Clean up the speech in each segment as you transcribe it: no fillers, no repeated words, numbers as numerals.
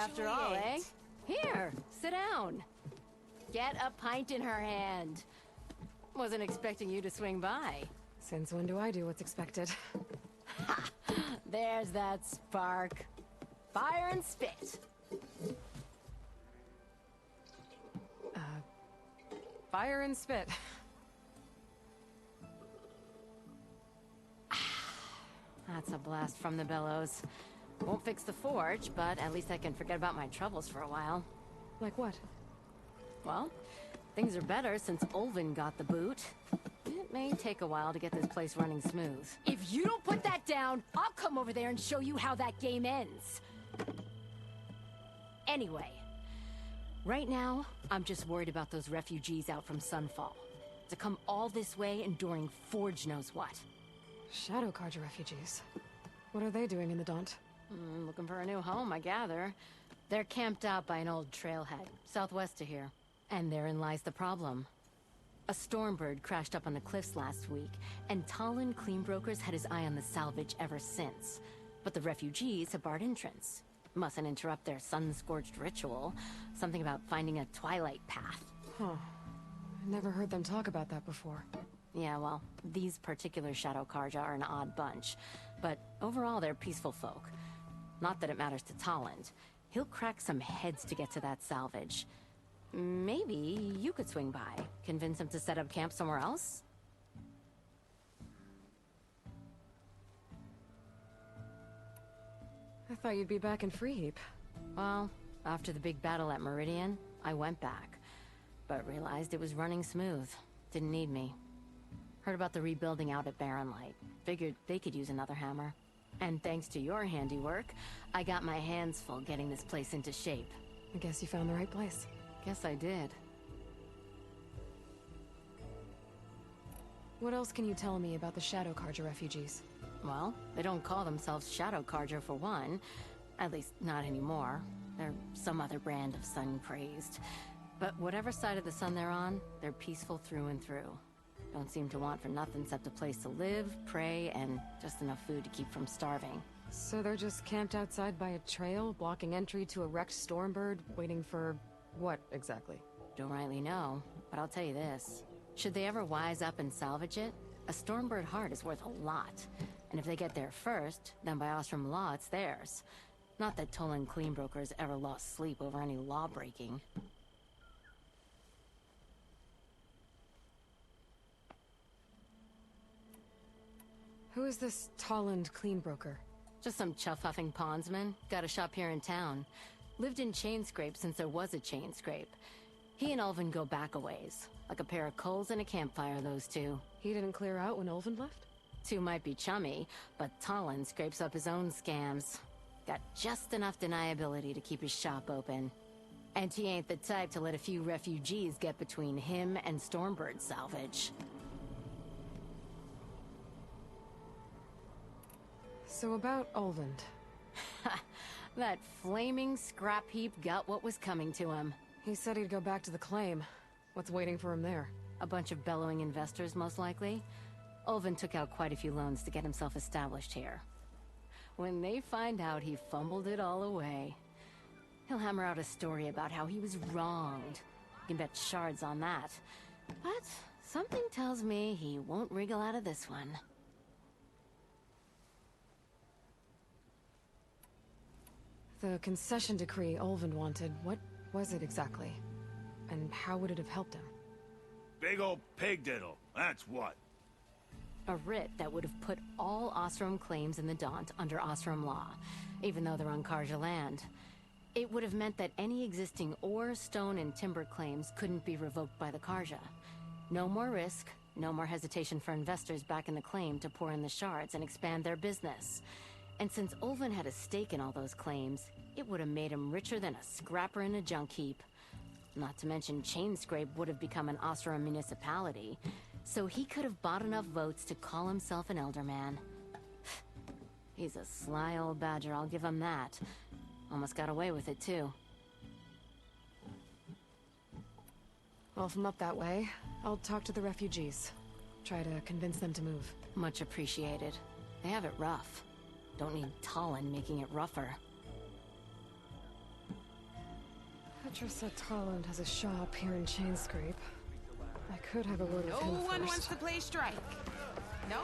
after all, eh? Here, sit down. Get a pint in her hand. Wasn't expecting you to swing by. Since when do I do what's expected? Ha! There's that spark. Fire and spit. Fire and spit. That's a blast from the bellows. Won't fix the forge, but at least I can forget about my troubles for a while. Like what? Well, things are better since Olvin got the boot. It may take a while to get this place running smooth. If you don't put that down, I'll come over there and show you how that game ends. Anyway, right now, I'm just worried about those refugees out from Sunfall. To come all this way enduring Forge knows what. Shadow Carja refugees. What are they doing in the Daunt? Looking for a new home, I gather. They're camped out by an old trailhead, southwest of here. And therein lies the problem. A Stormbird crashed up on the cliffs last week, and Talon Cleanbrokers had his eye on the salvage ever since. But the refugees have barred entrance. Mustn't interrupt their sun-scorched ritual. Something about finding a twilight path. Huh. Never heard them talk about that before. Yeah, well, these particular Shadow Carja are an odd bunch. But overall, they're peaceful folk. Not that it matters to Talon. He'll crack some heads to get to that salvage. Maybe you could swing by, convince him to set up camp somewhere else? I thought you'd be back in Freeheap. Well, after the big battle at Meridian, I went back. But realized it was running smooth. Didn't need me. Heard about the rebuilding out at Barren Light. Figured they could use another hammer. And thanks to your handiwork, I got my hands full getting this place into shape. I guess you found the right place. Guess I did. What else can you tell me about the Shadow Carja refugees? Well, they don't call themselves Shadow Carja for one. At least, not anymore. They're some other brand of sun-crazed. But whatever side of the sun they're on, they're peaceful through and through. Don't seem to want for nothing except a place to live, pray, and just enough food to keep from starving. So they're just camped outside by a trail, blocking entry to a wrecked Stormbird, waiting for... what, exactly? Don't rightly know, but I'll tell you this. Should they ever wise up and salvage it, a Stormbird heart is worth a lot. And if they get there first, then by Ostrom law, it's theirs. Not that Tolan Cleanbrokers ever lost sleep over any law-breaking. Who is this Tolland Cleanbroker? Just some chuff-huffing pondsman. Got a shop here in town. Lived in Chainscrape since there was a Chainscrape. He and Ulvin go back a ways. Like a pair of coals and a campfire, those two. He didn't clear out when Ulvin left? Two might be chummy, but Talon scrapes up his own scams. Got just enough deniability to keep his shop open. And he ain't the type to let a few refugees get between him and Stormbird salvage. So about Ulvund. That flaming scrap heap got what was coming to him. He said he'd go back to the claim. What's waiting for him there? A bunch of bellowing investors, most likely. Ulvin took out quite a few loans to get himself established here. When they find out he fumbled it all away, he'll hammer out a story about how he was wronged. You can bet shards on that. But something tells me he won't wriggle out of this one. The concession decree Ulvund wanted, what was it exactly? And how would it have helped him? Big old pig diddle, that's what. A writ that would have put all Ostrom claims in the Daunt under Ostrom law, even though they're on Carja land. It would have meant that any existing ore, stone, and timber claims couldn't be revoked by the Carja. No more risk, no more hesitation for investors back in the claim to pour in the shards and expand their business. And since Ulvin had a stake in all those claims, it would have made him richer than a scrapper in a junk heap. Not to mention Chainscrape would have become an Ostrom municipality, so he could have bought enough votes to call himself an elderman. He's a sly old badger, I'll give him that. Almost got away with it, too. Well, if I'm up that way, I'll talk to the refugees. Try to convince them to move. Much appreciated. They have it rough. Don't need Talon making it rougher. Petra said Tolland has a shop here in Chainscrape. I could have a word with him No one first. wants to play strike. No?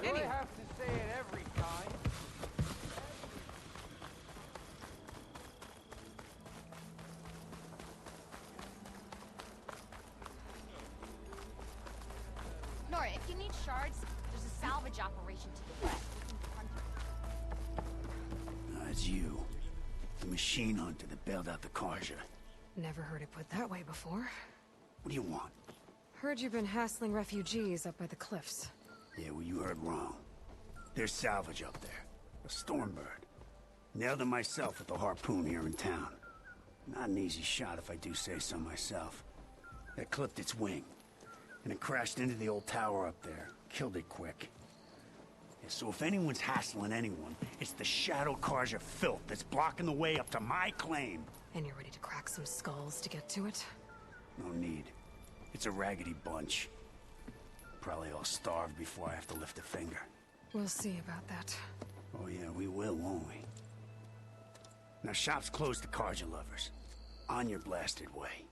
You Anyway. have to say it every time. Nora, if you need shards, there's a salvage operation to the west. It's you. The machine hunter that bailed out the Karja. Never heard it put that way before. What do you want? Heard you've been hassling refugees up by the cliffs. Yeah, well, you heard wrong. There's salvage up there. A Stormbird. Nailed him myself with the harpoon here in town. Not an easy shot if I do say so myself. That clipped its wing. And it crashed into the old tower up there. Killed it quick. Yeah, so if anyone's hassling anyone, it's the Shadow Karja filth that's blocking the way up to my claim. And you're ready to crack some skulls to get to it? No need. It's a raggedy bunch. Probably all starved before I have to lift a finger. We'll see about that. Oh yeah, we will, won't we? Now shop's closed to Karja lovers. On your blasted way.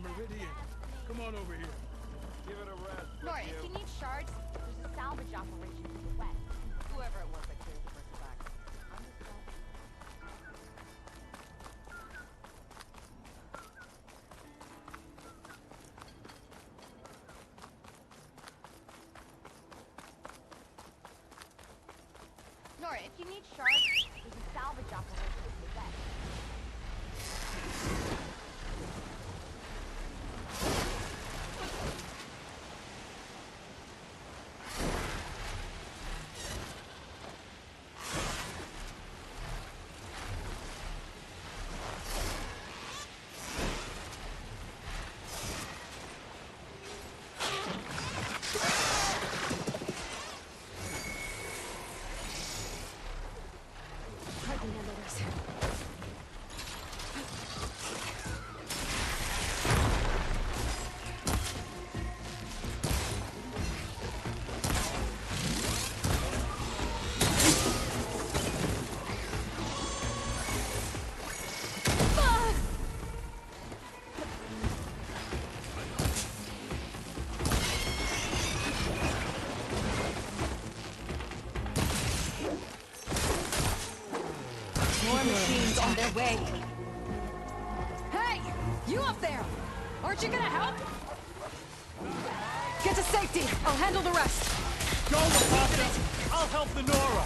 Meridian, come on over here. Give it a rest. Nora, if you need shards, there's a salvage operation to the west. Whoever it was that killed the first back. Nora, if you need shards, there's a salvage operation to the west. I can handle this. More machines on their way. Hey! You up there! Aren't you gonna help? Get to safety! I'll handle the rest! Go, Natasha! I'll help the Nora!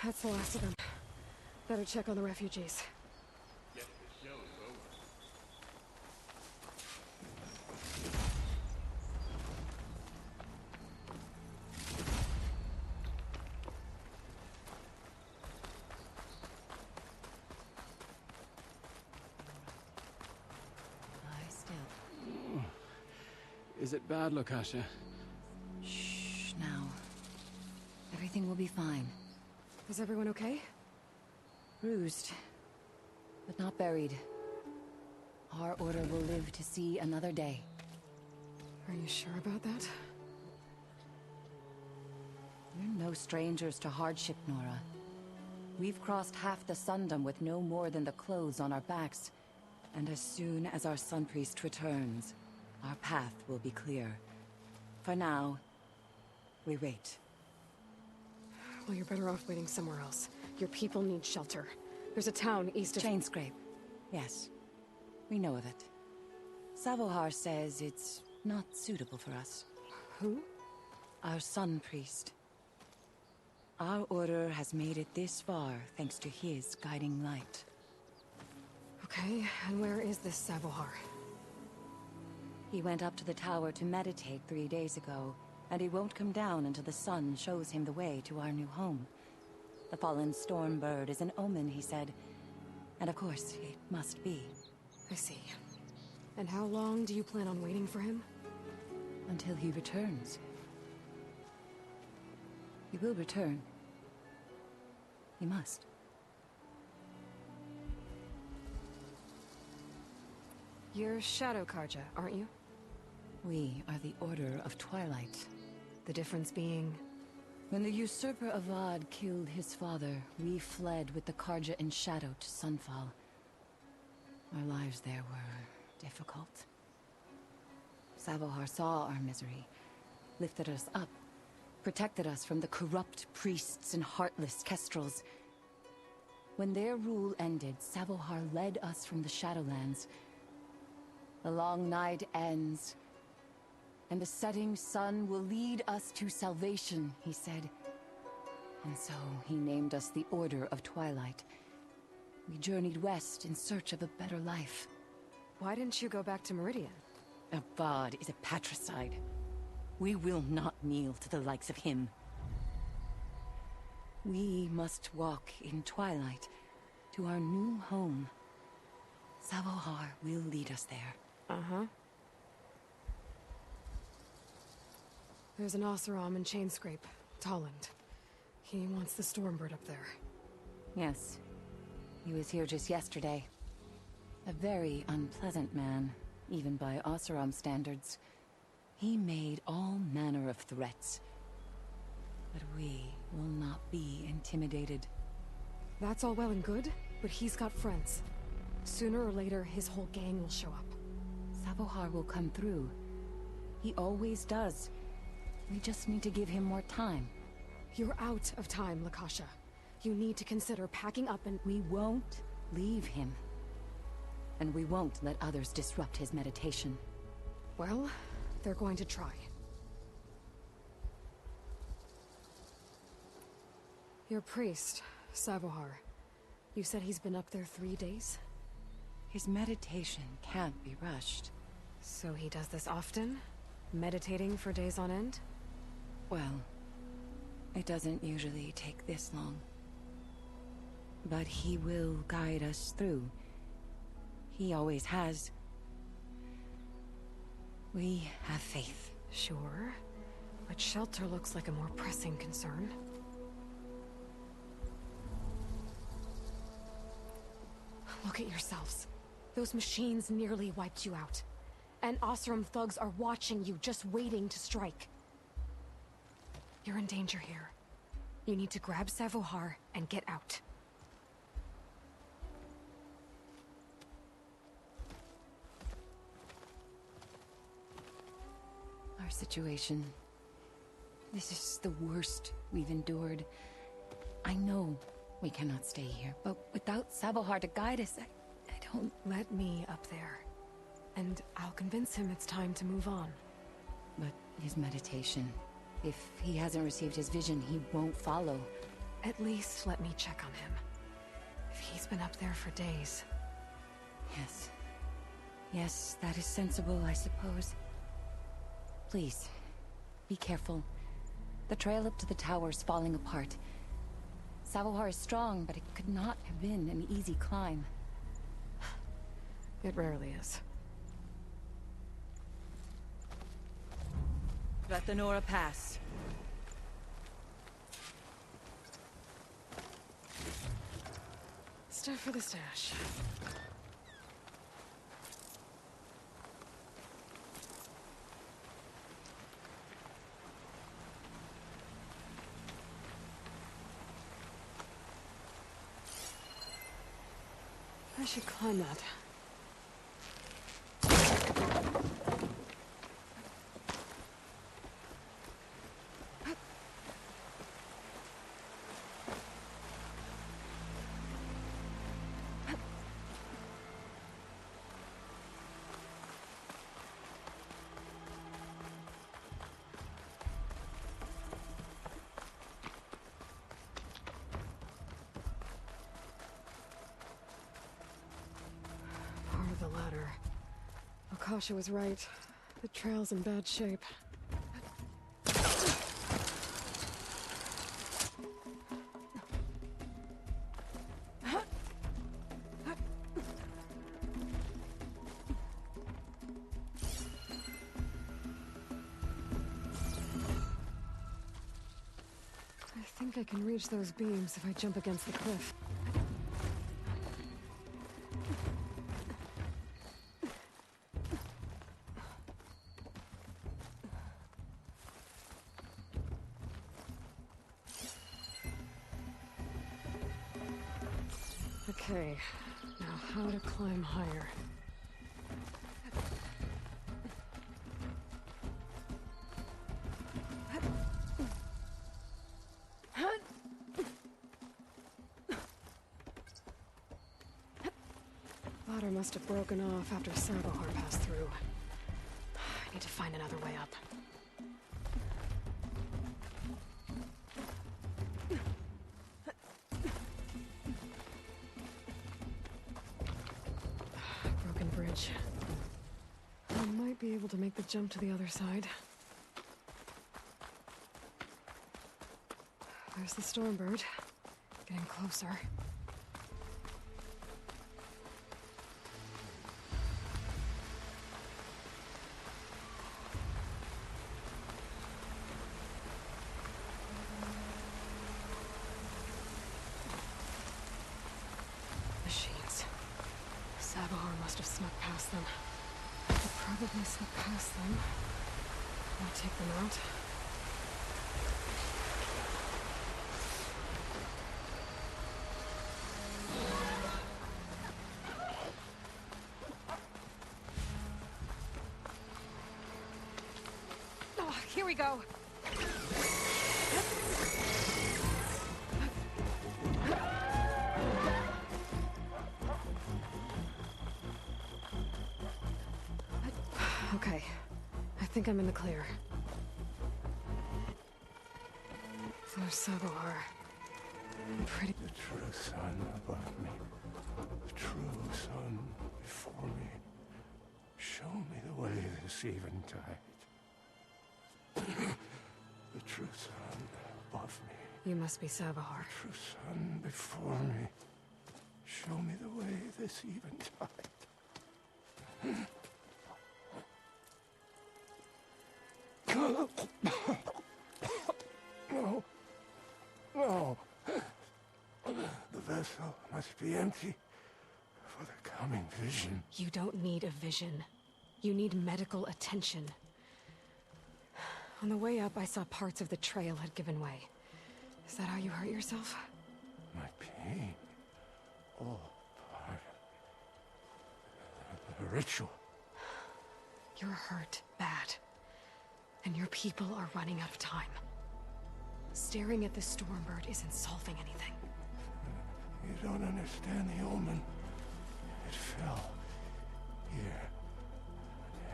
That's the last of them. Better check on the refugees. Lie still. Is it bad, Lokasha? Shh, now. Everything will be fine. Is everyone okay? Bruised, but not buried. Our order will live to see another day. Are you sure about that? We're no strangers to hardship, Nora. We've crossed half the Sundom with no more than the clothes on our backs. And as soon as our Sun Priest returns, our path will be clear. For now, we wait. Well, you're better off waiting somewhere else. Your people need shelter. There's a town east of... Chainscrape. Yes. We know of it. Savohar says it's not suitable for us. Who? Our Sun Priest. Our order has made it this far thanks to his guiding light. Okay, and where is this Savohar? He went up to the tower to meditate 3 days ago, and he won't come down until the sun shows him the way to our new home. The fallen Stormbird is an omen, he said. And of course, it must be. I see. And how long do you plan on waiting for him? Until he returns. You will return. You must. You're Shadow Karja, aren't you? We are the Order of Twilight. The difference being... When the usurper Avad killed his father, we fled with the Karja in shadow to Sunfall. Our lives there were difficult. Savohar saw our misery, lifted us up, protected us from the corrupt priests and heartless kestrels. When their rule ended, Savohar led us from the Shadowlands. The long night ends, and the setting sun will lead us to salvation, he said. And so he named us the Order of Twilight. We journeyed west in search of a better life. Why didn't you go back to Meridian? Avad is a patricide. We will not kneel to the likes of him. We must walk in twilight to our new home. Savohar will lead us there. Uh-huh. There's an Oseram in Chainscrape, Tolland. He wants the Stormbird up there. Yes. He was here just yesterday. A very unpleasant man, even by Oseram standards. He made all manner of threats. But we will not be intimidated. That's all well and good, but he's got friends. Sooner or later, his whole gang will show up. Savohar will come through. He always does. We just need to give him more time. You're out of time, Lakasha. You need to consider packing up and... We won't leave him. And we won't let others disrupt his meditation. Well, they're going to try. Your priest, Savohar. You said he's been up there 3 days? His meditation can't be rushed. So he does this often? Meditating for days on end? Well, it doesn't usually take this long. But he will guide us through. He always has. We have faith. Sure. But shelter looks like a more pressing concern. Look at yourselves. Those machines nearly wiped you out. And Oseram thugs are watching you, just waiting to strike. You're in danger here. You need to grab Savohar and get out. Our situation. This is the worst we've endured. I know we cannot stay here, but without Savohar to guide us, I don't... Let me up there. And I'll convince him it's time to move on. But his meditation... If he hasn't received his vision, he won't follow. At least let me check on him. If he's been up there for days. Yes. Yes, that is sensible, I suppose. Please, be careful. The trail up to the tower's falling apart. Savohar is strong, but it could not have been an easy climb. It rarely is. Let the Nora pass. Stuff for the stash. I should climb that. The ladder. Akasha was right. The trail's in bad shape. think I can reach those beams if I jump against the cliff. Okay, now how to climb higher. Ladder must have broken off after Sabohar passed through. I need to find another way up. Broken bridge. I might be able to make the jump to the other side. There's the Stormbird. Getting closer. Machines. Sabohar must have snuck past them. I could probably slip past them. I'll take them out. Oh, here we go. Okay, I think I'm in the clear. There's Sabohar. Pretty. The true sun above me, the true sun before me. Show me the way this eventide. The true sun above me, You must be Sabohar. the true sun before me. Show me the way this eventide. No. No. The vessel must be empty for the coming vision. You don't need a vision. You need medical attention. On the way up, I saw parts of the trail had given way. Is that how you hurt yourself? My pain. All part of the ritual. You're hurt bad. And your people are running out of time. Staring at the Stormbird isn't solving anything. You don't understand the omen. It fell here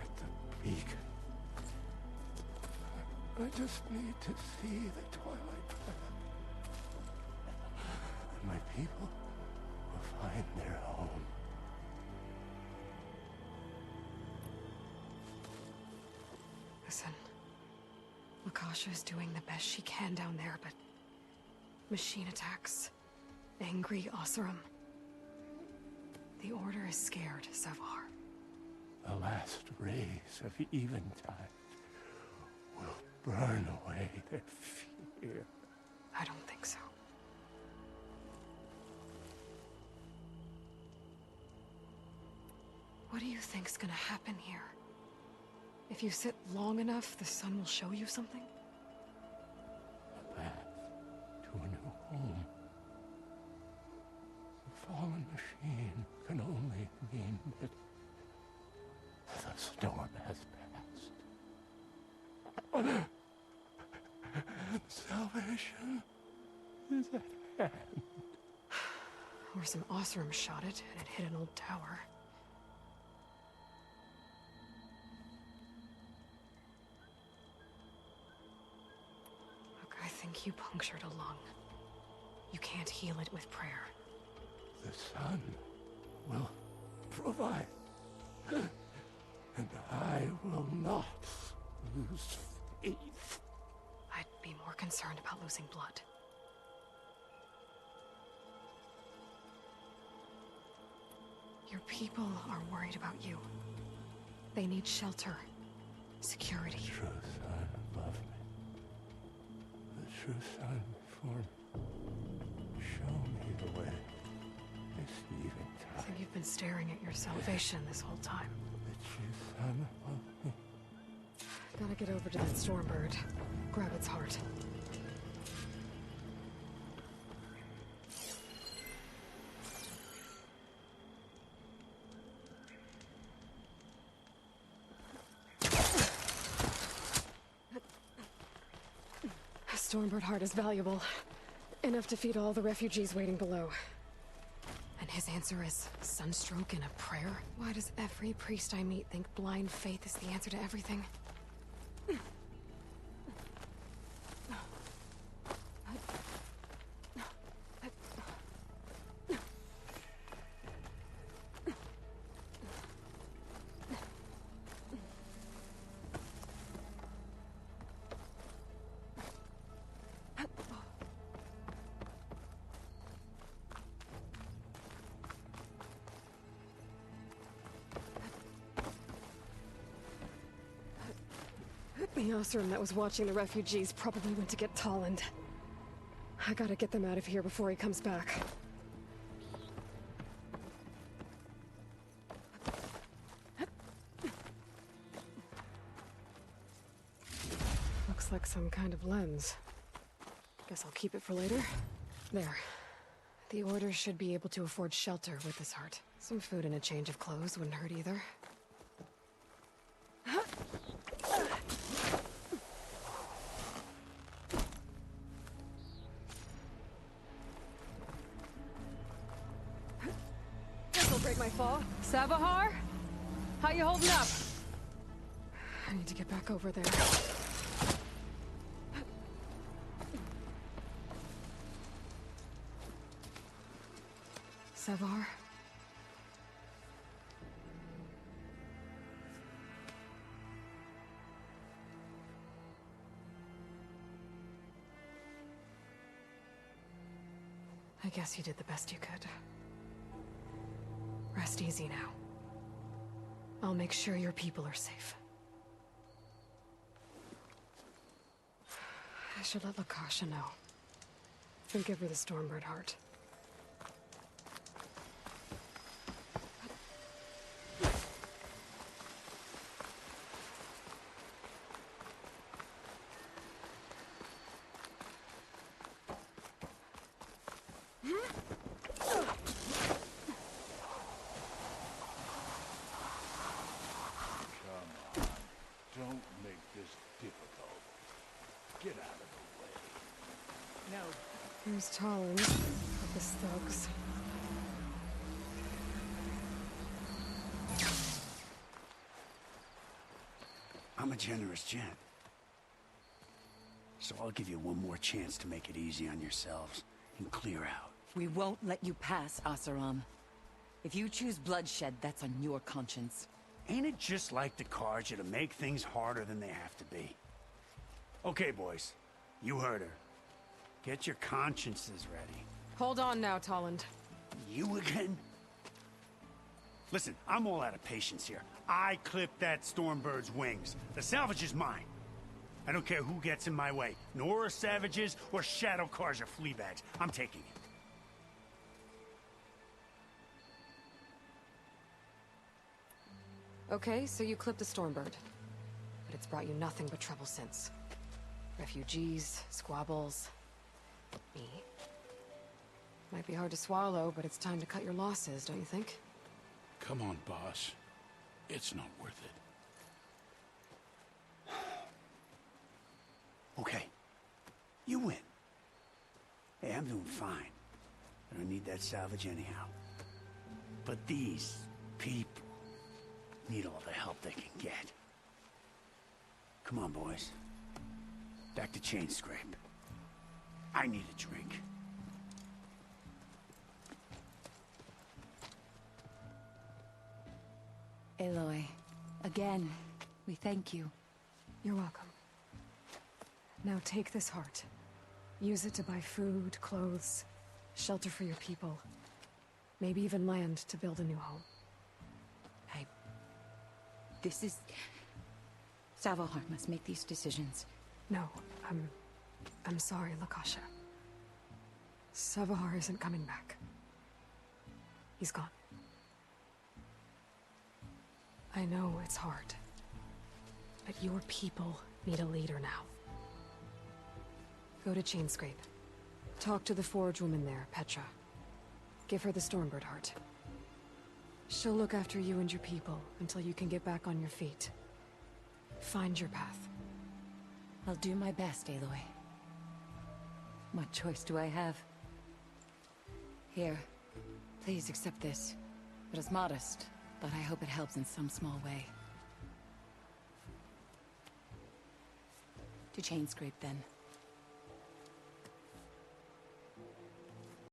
at the beacon. I just need to see the twilight path. And my people will find their home. Listen. Lakasha is doing the best she can down there, but... machine attacks. Angry Oseram. The Order is scared, Sabohar. The last rays of eventide will burn away their fear. I don't think so. What do you think's gonna happen here? If you sit long enough, the sun will show you something? A path to a new home. The fallen machine can only mean that the storm has passed. Salvation is at hand. Or some Oseram shot it, and it hit an old tower. Look, I think you punctured a lung. You can't heal it with prayer. The sun will provide. And I will not lose faith. I'd be more concerned about losing blood. Your people are worried about you. They need shelter, security. The true sun above me. The true sun for me. Show me the way this eventide. I think you've been staring at your salvation this whole time. The true son of me. Gotta get over to that Stormbird. Grab its heart. Stormbird heart is valuable. Enough to feed all the refugees waiting below. And his answer is sunstroke and a prayer? Why does every priest I meet think blind faith is the answer to everything? The Osram that was watching the refugees probably went to get Tolland. I gotta get them out of here before he comes back. Looks like some kind of lens. Guess I'll keep it for later. There. The Order should be able to afford shelter with this heart. Some food and a change of clothes wouldn't hurt either. This'll break my fall. Savahar? How you holding up? I need to get back over there. Savahar? I guess you did the best you could. Rest easy now. I'll make sure your people are safe. I should let Lakasha know. And give her the Stormbird heart. Don't make this difficult. Get out of the way. No. Here's Tolland with his thugs. I'm a generous gent. So I'll give you one more chance to make it easy on yourselves and clear out. We won't let you pass, Asaram. If you choose bloodshed, that's on your conscience. Ain't it just like the Karja to make things harder than they have to be? Okay, boys. You heard her. Get your consciences ready. Hold on now, Tolland. You again? Listen, I'm all out of patience here. I clipped that Stormbird's wings. The salvage is mine. I don't care who gets in my way. Nora savages or Shadow Karja fleabags. I'm taking it. Okay, so you clipped the Stormbird. But it's brought you nothing but trouble since. Refugees, squabbles, me. Might be hard to swallow, but it's time to cut your losses, don't you think? Come on, boss. It's not worth it. Okay. You win. Hey, I'm doing fine. I don't need that salvage anyhow. But these people need all the help they can get. Come on, boys. Back to Chain Scrape. I need a drink. Aloy, again, we thank you. You're welcome. Now take this heart. Use it to buy food, clothes, shelter for your people. Maybe even land to build a new home. This is... Savahar must make these decisions. No, I'm sorry, Lakasha. Savahar isn't coming back. He's gone. I know it's hard, but your people need a leader now. Go to Chainscrape. Talk to the forge woman there, Petra. Give her the Stormbird heart. She'll look after you and your people until you can get back on your feet. Find your path. I'll do my best, Aloy. What choice do I have? Here, please accept this. It is modest, but I hope it helps in some small way. To Chainscrape, then.